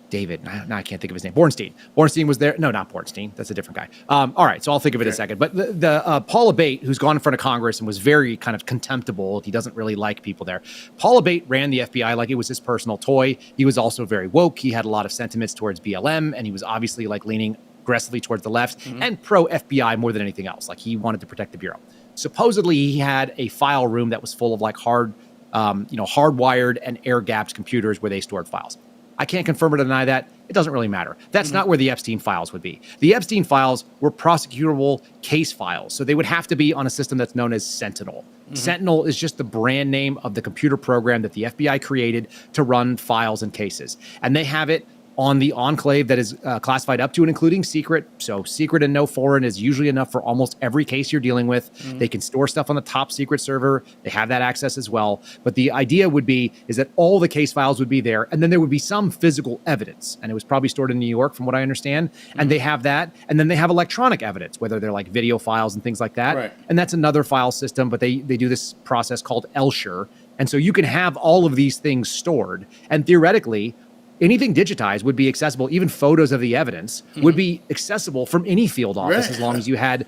David. No, I can't think of his name. Bornstein. Bornstein was there. No, not Bornstein. That's a different guy. All right, so I'll think of it in a second. But the Paul Abate, who's gone in front of Congress and was very kind of contemptible, he doesn't really like people there. Paul Abate ran the FBI like it was his personal toy. He was also very woke. He had a lot of sentiments towards BLM, and he was obviously like leaning aggressively towards the left and pro FBI more than anything else. Like he wanted to protect the Bureau. Supposedly, he had a file room that was full of like hardwired and air-gapped computers where they stored files. I can't confirm or deny that. It doesn't really matter. That's not where the Epstein files would be. The Epstein files were prosecutable case files. So they would have to be on a system that's known as Sentinel. Sentinel is just the brand name of the computer program that the FBI created to run files and cases. And they have it on the enclave that is classified up to and including secret. So secret and no foreign is usually enough for almost every case you're dealing with. They can store stuff on the top secret server. They have that access as well. But the idea would be is that all the case files would be there, and then there would be some physical evidence. And it was probably stored in New York, from what I understand. And they have that. And then they have electronic evidence, whether they're like video files and things like that. Right. And that's another file system, but they do this process called Elsher. And so you can have all of these things stored. And theoretically, anything digitized would be accessible. Even photos of the evidence would be accessible from any field office as long as you had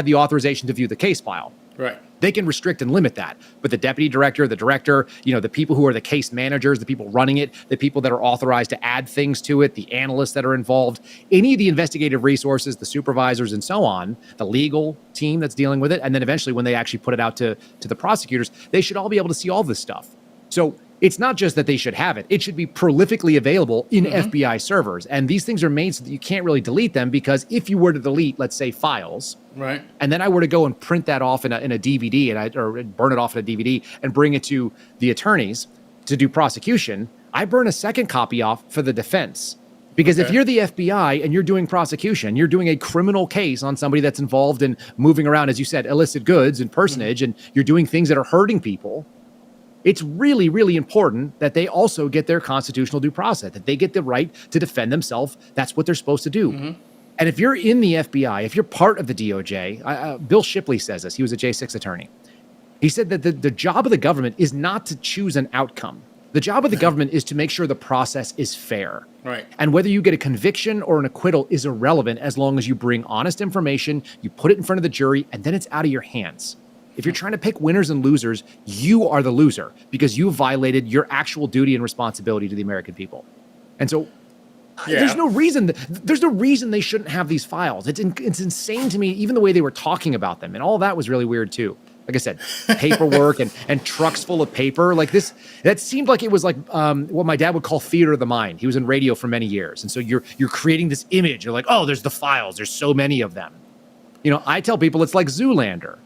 the authorization to view the case file. Right. They can restrict and limit that. But the deputy director, the director, the people who are the case managers, the people running it, the people that are authorized to add things to it, the analysts that are involved, any of the investigative resources, the supervisors and so on, the legal team that's dealing with it, and then eventually when they actually put it out to the prosecutors, they should all be able to see all this stuff. So it's not just that they should have it. It should be prolifically available in FBI servers. And these things are made so that you can't really delete them, because if you were to delete, let's say, files, right, and then I were to go and print that off in a DVD or burn it off in a DVD and bring it to the attorneys to do prosecution, I burn a second copy off for the defense. Because if you're the FBI and you're doing prosecution, you're doing a criminal case on somebody that's involved in moving around, as you said, illicit goods and personage, and you're doing things that are hurting people, it's really, really important that they also get their constitutional due process, that they get the right to defend themselves. That's what they're supposed to do. And if you're in the FBI, if you're part of the DOJ, Bill Shipley says this. He was a J6 attorney. He said that the job of the government is not to choose an outcome. The job of the government is to make sure the process is fair. Right. And whether you get a conviction or an acquittal is irrelevant as long as you bring honest information, you put it in front of the jury, and then it's out of your hands. If you're trying to pick winners and losers, you are the loser because you violated your actual duty and responsibility to the American people. And so there's no reason they shouldn't have these files. It's insane to me, even the way they were talking about them. And all that was really weird too. Like I said, paperwork and trucks full of paper like this. That seemed like it was like what my dad would call theater of the mind. He was in radio for many years. And so you're creating this image. You're like, oh, there's the files. There's so many of them. I tell people it's like Zoolander.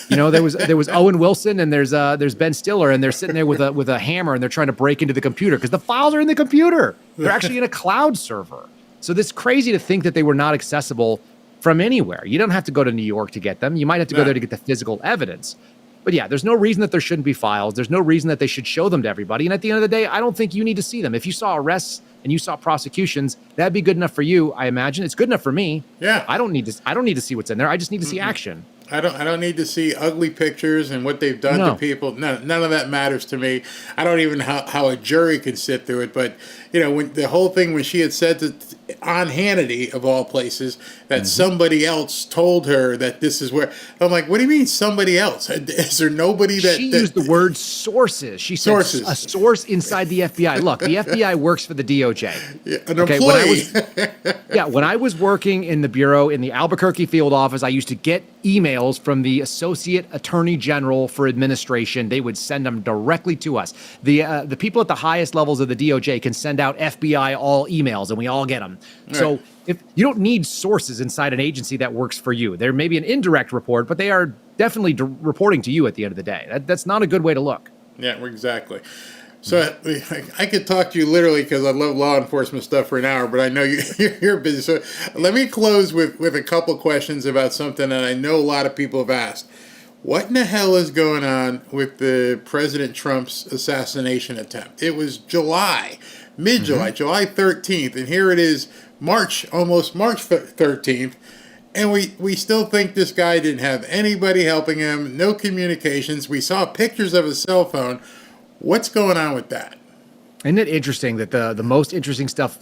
There was Owen Wilson and there's Ben Stiller, and they're sitting there with a hammer and they're trying to break into the computer because the files are in the computer. They're actually in a cloud server. So it's crazy to think that they were not accessible from anywhere. You don't have to go to New York to get them. You might have to go there to get the physical evidence. But yeah, there's no reason that there shouldn't be files. There's no reason that they should show them to everybody. And at the end of the day, I don't think you need to see them. If you saw arrests and you saw prosecutions, that'd be good enough for you, I imagine. It's good enough for me. Yeah. I don't need to see what's in there. I just need to see action. I don't need to see ugly pictures and what they've done to people. None of that matters to me. I don't even know how a jury can sit through it. But when the whole thing, when she had said that on Hannity, of all places, that Mm-hmm. somebody else told her that this is where. I'm like, what do you mean somebody else? Is there nobody She used the that word sources. She said a sources, source inside the FBI. Look, the FBI works for the DOJ. an Okay, employee? when I was working in the bureau in the Albuquerque field office, I used to get emails from the Associate Attorney General for Administration. They would send them directly to us. The people at the highest levels of the DOJ can send out FBI all emails, and we all get them. So Right. if you don't need sources inside an agency that works for you, there may be an indirect report, but they are definitely reporting to you at the end of the day. That's not a good way to look. Yeah, exactly. So I could talk to you literally because I love law enforcement stuff for an hour, but I know you're busy. So let me close with a couple questions about something that I know a lot of people have asked. What in the hell is going on with the President Trump's assassination attempt? It was July, mid-July, July 13th, and here it is almost March 13th, and we still think this guy didn't have anybody helping him, no communications. We saw pictures of his cell phone. What's going on with that? Isn't it interesting that the most interesting stuff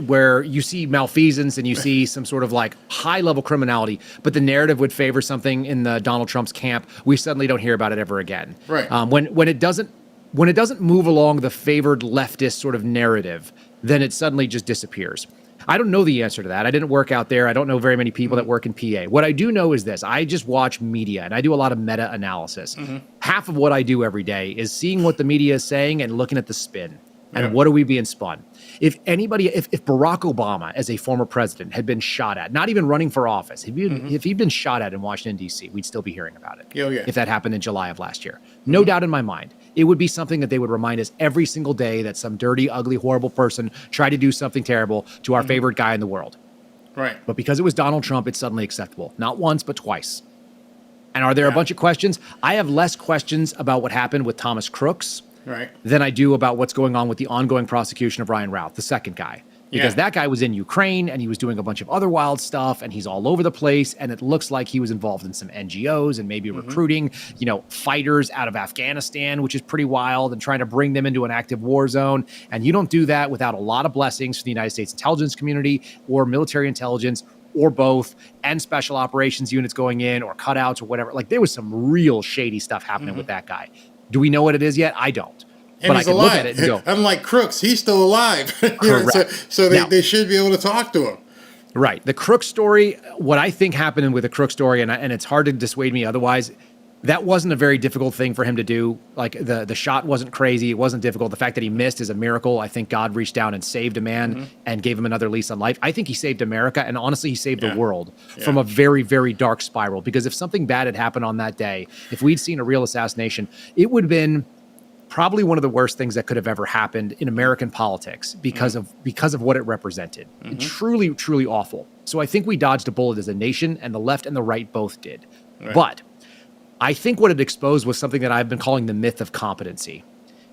where you see malfeasance and you see some sort of like high level criminality, but the narrative would favor something in the Donald Trump's camp, we suddenly don't hear about it ever again. Right. When it doesn't move along the favored leftist sort of narrative, then it suddenly just disappears. I don't know the answer to that. I didn't work out there. I don't know very many people that work in PA. What I do know is this. I just watch media and I do a lot of meta analysis. Half of what I do every day is seeing what the media is saying and looking at the spin. And what are we being spun? If Barack Obama, as a former president, had been shot at, not even running for office, if he'd been shot at in Washington, D.C., we'd still be hearing about it. Oh, yeah. If that happened in July of last year. No doubt in my mind. It would be something that they would remind us every single day that some dirty, ugly, horrible person tried to do something terrible to our favorite guy in the world. Right. But because it was Donald Trump, it's suddenly acceptable. Not once, but twice. And are there a bunch of questions? I have less questions about what happened with Thomas Crooks than I do about what's going on with the ongoing prosecution of Ryan Routh, the second guy. Because that guy was in Ukraine and he was doing a bunch of other wild stuff and he's all over the place. And it looks like he was involved in some NGOs and maybe recruiting, fighters out of Afghanistan, which is pretty wild, and trying to bring them into an active war zone. And you don't do that without a lot of blessings from the United States intelligence community or military intelligence or both, and special operations units going in or cutouts or whatever. Like there was some real shady stuff happening with that guy. Do we know what it is yet? I don't. And but he's I can alive. look at it and go, unlike Crooks, he's still alive. Correct. So they should be able to talk to him. Right. The Crook story, what I think happened with the Crook story, and it's hard to dissuade me otherwise, that wasn't a very difficult thing for him to do. Like the shot wasn't crazy. It wasn't difficult. The fact that he missed is a miracle. I think God reached down and saved a man and gave him another lease on life. I think he saved America, and honestly, he saved the world from a very, very dark spiral. Because if something bad had happened on that day, if we'd seen a real assassination, it would have been probably one of the worst things that could have ever happened in American politics because of what it represented. Truly, truly awful. So I think we dodged a bullet as a nation, and the left and the right both did. But I think what it exposed was something that I've been calling the myth of competency.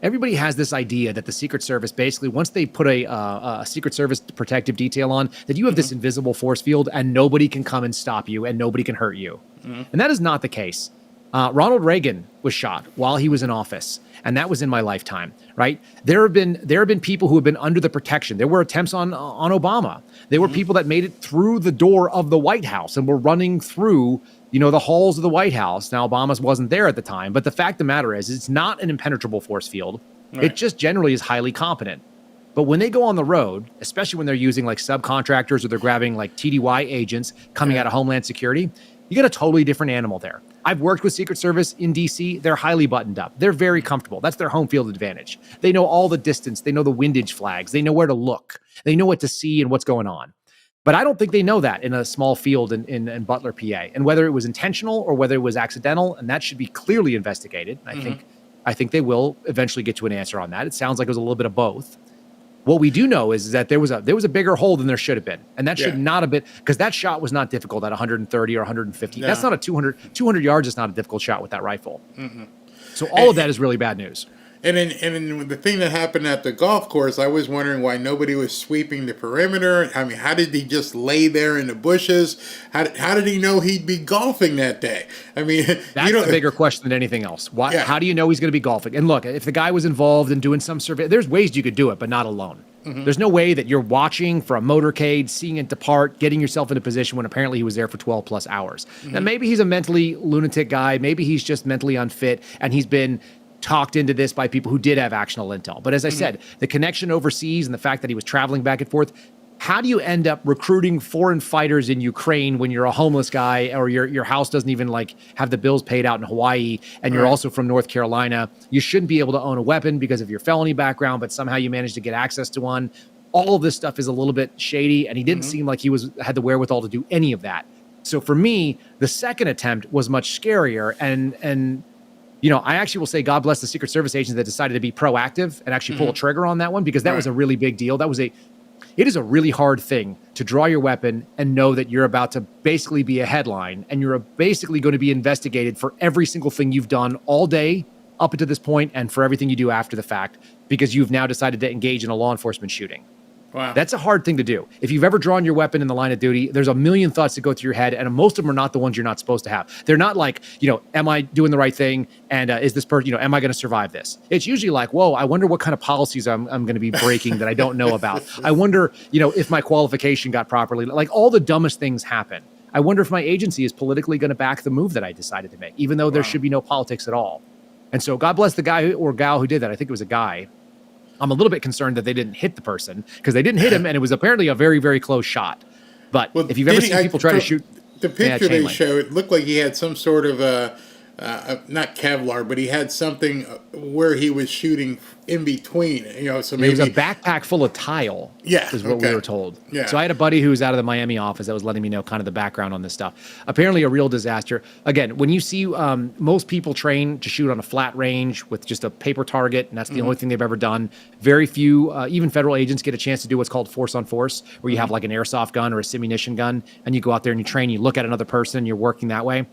Everybody has this idea that the Secret Service, basically, once they put a Secret Service protective detail on, that you have this invisible force field and nobody can come and stop you and nobody can hurt you. And that is not the case. Ronald Reagan was shot while he was in office, and that was in my lifetime, right? There have been people who have been under the protection. There were attempts on Obama. There were people that made it through the door of the White House and were running through, the halls of the White House. Now, Obama wasn't there at the time, but the fact of the matter is, it's not an impenetrable force field. It just generally is highly competent. But when they go on the road, especially when they're using like subcontractors or they're grabbing like TDY agents coming out of Homeland Security, you get a totally different animal there. I've worked with Secret Service in DC. They're highly buttoned up. They're very comfortable. That's their home field advantage. They know all the distance. They know the windage flags. They know where to look. They know what to see and what's going on. But I don't think they know that in a small field in Butler, PA. And whether it was intentional or whether it was accidental, and that should be clearly investigated. I think they will eventually get to an answer on that. It sounds like it was a little bit of both. What we do know is that there was a bigger hole than there should have been. And that should not have been, because that shot was not difficult at 130 or 150. No. That's not a 200 yards is not a difficult shot with that rifle. So all of that is really bad news. And then the thing that happened at the golf course, I was wondering why nobody was sweeping the perimeter. I mean, how did he just lay there in the bushes? How did he know he'd be golfing that day? I mean, that's a bigger question than anything else. Why? How do you know he's going to be golfing? And look, if the guy was involved in doing some survey, there's ways you could do it, but not alone. There's no way that you're watching for a motorcade, seeing it depart, getting yourself in a position when apparently he was there for 12 plus hours. Now, maybe he's a mentally lunatic guy. Maybe he's just mentally unfit and he's been talked into this by people who did have actionable intel. But as I said, the connection overseas and the fact that he was traveling back and forth, how do you end up recruiting foreign fighters in Ukraine when you're a homeless guy or your house doesn't even like have the bills paid out in Hawaii and you're also from North Carolina? You shouldn't be able to own a weapon because of your felony background, but somehow you managed to get access to one. All of this stuff is a little bit shady, and he didn't seem like he had the wherewithal to do any of that. So for me, the second attempt was much scarier, and you know, I actually will say God bless the Secret Service agents that decided to be proactive and actually pull a trigger on that one, because that was a really big deal. It is a really hard thing to draw your weapon and know that you're about to basically be a headline and you're basically going to be investigated for every single thing you've done all day up until this point and for everything you do after the fact, because you've now decided to engage in a law enforcement shooting. Wow. That's a hard thing to do. If you've ever drawn your weapon in the line of duty, there's a million thoughts that go through your head, and most of them are not the ones you're not supposed to have. They're not like, you know, am I doing the right thing? And is this person, you know, am I going to survive this? It's usually like, whoa, I wonder what kind of policies I'm going to be breaking that I don't know about. I wonder, you know, if my qualification got properly, like all the dumbest things happen. I wonder if my agency is politically going to back the move that I decided to make, even though there should be no politics at all. And so God bless the guy or gal who did that. I think it was a guy. I'm a little bit concerned that they didn't hit the person, because they didn't hit him, and it was apparently a very, very close shot. But if you've ever seen people try to shoot... The picture they showed, it looked like he had some sort of, not Kevlar, but he had something where he was shooting in between, you know, so maybe... It was a backpack full of tile, is what we were told. Yeah. So I had a buddy who was out of the Miami office that was letting me know kind of the background on this stuff. Apparently a real disaster. Again, when you see most people train to shoot on a flat range with just a paper target, and that's the only thing they've ever done. Very few, even federal agents, get a chance to do what's called force on force, where you have like an airsoft gun or a simunition gun, and you go out there and you train, you look at another person, and you're working that way.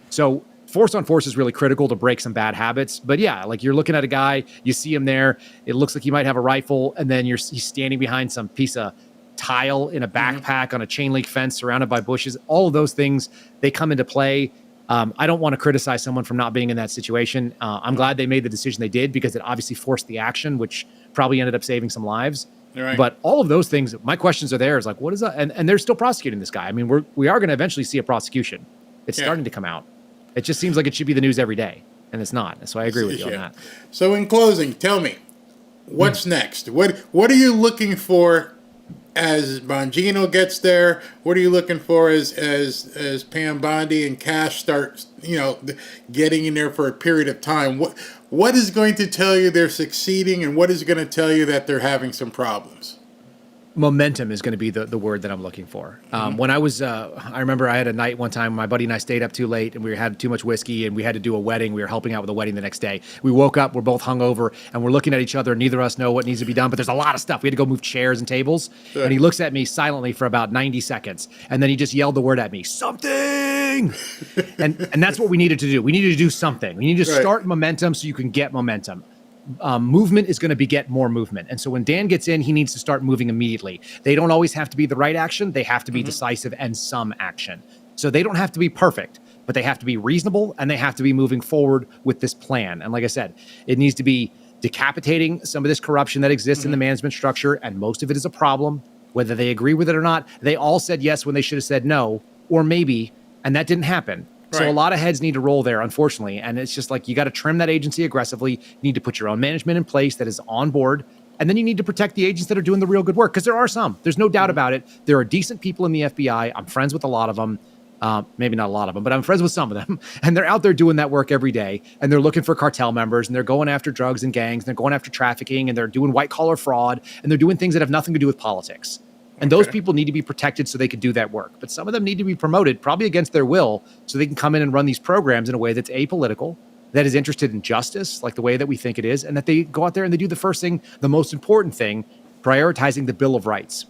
So force on force is really critical to break some bad habits. But yeah, like you're looking at a guy, you see him there, it looks like he might have a rifle, and then he's standing behind some piece of tile in a backpack on a chain link fence surrounded by bushes. All of those things, they come into play. I don't want to criticize someone from not being in that situation. I'm glad they made the decision they did, because it obviously forced the action, which probably ended up saving some lives. Right. But all of those things, my questions are there is like, what is that? And they're still prosecuting this guy. I mean, we are going to eventually see a prosecution. It's starting to come out. It just seems like it should be the news every day, and it's not. So I agree with you on that. So in closing, tell me, what's next? What are you looking for as Bongino gets there? What are you looking for as Pam Bondi and Cash start, you know, getting in there for a period of time? What is going to tell you they're succeeding, and what is going to tell you that they're having some problems? Momentum is going to be the word that I'm looking for. When I was, I remember I had a night one time, my buddy and I stayed up too late, and we had too much whiskey, and we had to do a wedding. We were helping out with a wedding the next day. We woke up, we're both hungover, and we're looking at each other. Neither of us know what needs to be done, but there's a lot of stuff. We had to go move chairs and tables. Sure. And he looks at me silently for about 90 seconds. And then he just yelled the word at me, something. and that's what we needed to do. We needed to do something. We needed to start momentum so you can get momentum. Movement is going to beget more movement. And so when Dan gets in, he needs to start moving immediately. They don't always have to be the right action. They have to be decisive and some action. So they don't have to be perfect, but they have to be reasonable, and they have to be moving forward with this plan. And like I said, it needs to be decapitating some of this corruption that exists in the management structure. And most of it is a problem, whether they agree with it or not. They all said yes when they should have said no, or maybe, and that didn't happen. So a lot of heads need to roll there, unfortunately. And it's just like, you got to trim that agency aggressively. You need to put your own management in place that is on board. And then you need to protect the agents that are doing the real good work, because there are some. There's no doubt about it. There are decent people in the FBI. I'm friends with a lot of them. Maybe not a lot of them, but I'm friends with some of them. And they're out there doing that work every day. And they're looking for cartel members, and they're going after drugs and gangs, and they're going after trafficking, and they're doing white collar fraud, and they're doing things that have nothing to do with politics. And those people need to be protected so they could do that work. But some of them need to be promoted, probably against their will, so they can come in and run these programs in a way that's apolitical, that is interested in justice, like the way that we think it is, and that they go out there and they do the first thing, the most important thing, prioritizing the Bill of Rights.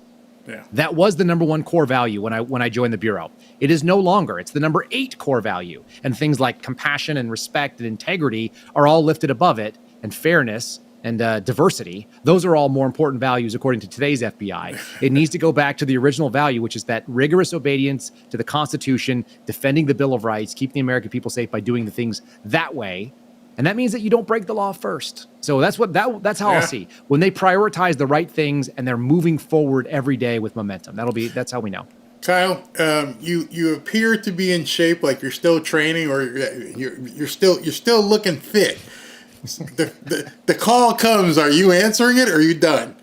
Yeah. That was the number one core value when I joined the Bureau. It is no longer. It's the number 8 core value. And things like compassion and respect and integrity are all lifted above it, and fairness and diversity. Those are all more important values according to today's FBI. It needs to go back to the original value, which is that rigorous obedience to the Constitution, defending the Bill of Rights, keeping the American people safe by doing the things that way. And that means that you don't break the law first. So that's how I'll see when they prioritize the right things and they're moving forward every day with momentum. That's how we know. Kyle, you appear to be in shape, like you're still training, or you're still looking fit. The call comes. Are you answering it, or are you done?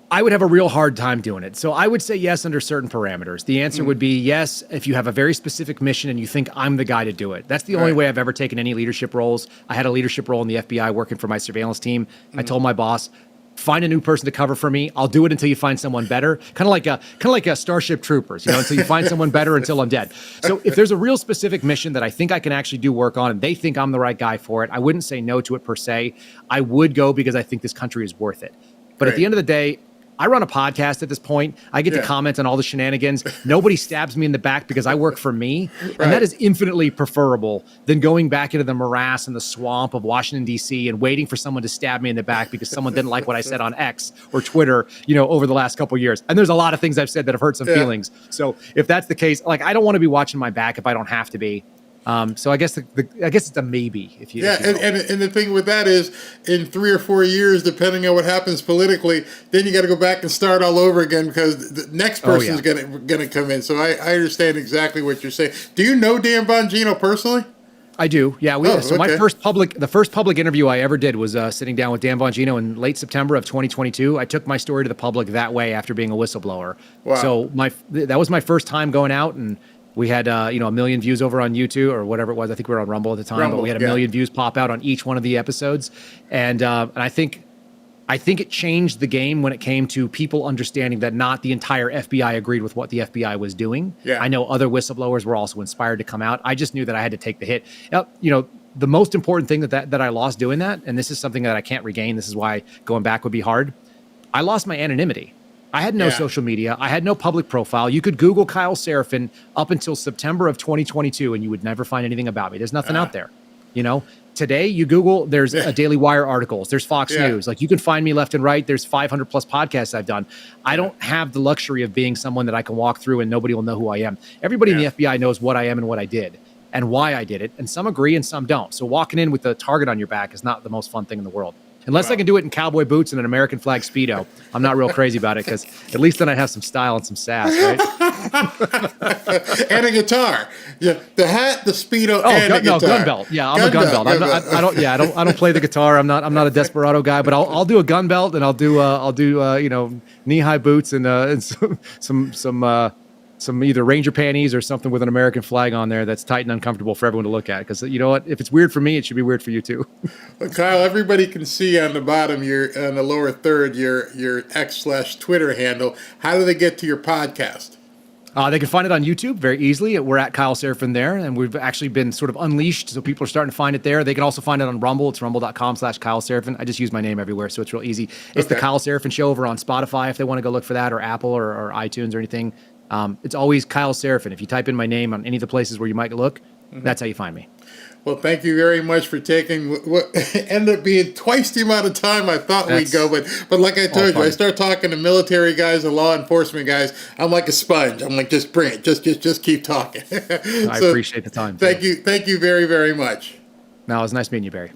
I would have a real hard time doing it. So I would say yes under certain parameters. The answer would be yes if you have a very specific mission and you think I'm the guy to do it. That's the only way I've ever taken any leadership roles. I had a leadership role in the FBI working for my surveillance team. I told my boss, find a new person to cover for me. I'll do it until you find someone better. Kind of like a Starship Troopers, until you find someone better until I'm dead. So if there's a real specific mission that I think I can actually do work on and they think I'm the right guy for it, I wouldn't say no to it per se. I would go because I think this country is worth it. But at the end of the day, I run a podcast at this point. I get to comment on all the shenanigans. Nobody stabs me in the back because I work for me. And that is infinitely preferable than going back into the morass and the swamp of Washington, D.C. and waiting for someone to stab me in the back because someone didn't like what I said on X or Twitter, over the last couple of years. And there's a lot of things I've said that have hurt some feelings. So if that's the case, I don't want to be watching my back if I don't have to be. So I guess it's a maybe. If you and the thing with that is, in 3 or 4 years, depending on what happens politically, then you got to go back and start all over again because the next person is gonna come in. So I understand exactly what you're saying. Do you know Dan Bongino personally? I do. Yeah. My first public interview I ever did was sitting down with Dan Bongino in late September of 2022. I took my story to the public that way after being a whistleblower. Wow. So that was my first time going out, and we had, 1 million views over on YouTube or whatever it was. I think we were on Rumble at the time, but we had 1 million views pop out on each one of the episodes. And I think it changed the game when it came to people understanding that not the entire FBI agreed with what the FBI was doing. Yeah. I know other whistleblowers were also inspired to come out. I just knew that I had to take the hit. The most important thing that I lost doing that, and this is something that I can't regain. This is why going back would be hard. I lost my anonymity. I had no social media. I had no public profile. You could Google Kyle Seraphin up until September of 2022, and you would never find anything about me. There's nothing out there. Today you Google, there's a Daily Wire articles. There's Fox News. You can find me left and right. There's 500 plus podcasts I've done. I don't have the luxury of being someone that I can walk through and nobody will know who I am. Everybody in the FBI knows what I am and what I did and why I did it. And some agree and some don't. So walking in with a target on your back is not the most fun thing in the world. Unless I can do it in cowboy boots and an American flag Speedo. I'm not real crazy about it because at least then I'd have some style and some sass, right? And a guitar. Yeah, the hat, the Speedo, and a guitar. Gun belt. Yeah, I'm a gun belt. I don't play the guitar. I'm not a desperado guy, but I'll do a gun belt and I'll do knee-high boots and some either Ranger panties or something with an American flag on there that's tight and uncomfortable for everyone to look at. Because you know what? If it's weird for me, it should be weird for you too. Well, Kyle, everybody can see on the bottom, on the lower third, your X/Twitter handle. How do they get to your podcast? They can find it on YouTube very easily. We're at Kyle Seraphin there, and we've actually been sort of unleashed, so people are starting to find it there. They can also find it on Rumble. It's rumble.com/Kyle Seraphin. I just use my name everywhere, so it's real easy. It's the Kyle Seraphin Show over on Spotify if they want to go look for that, or Apple or iTunes or anything. It's always Kyle Seraphin. If you type in my name on any of the places where you might look, that's how you find me. Well, thank you very much for taking what ended up being twice the amount of time I thought we'd go. But like I told you, I start talking to military guys and law enforcement guys. I'm like a sponge. I'm like, just bring it. Just keep talking. I appreciate the time. Thank you very, very much. No, it was nice meeting you, Barry.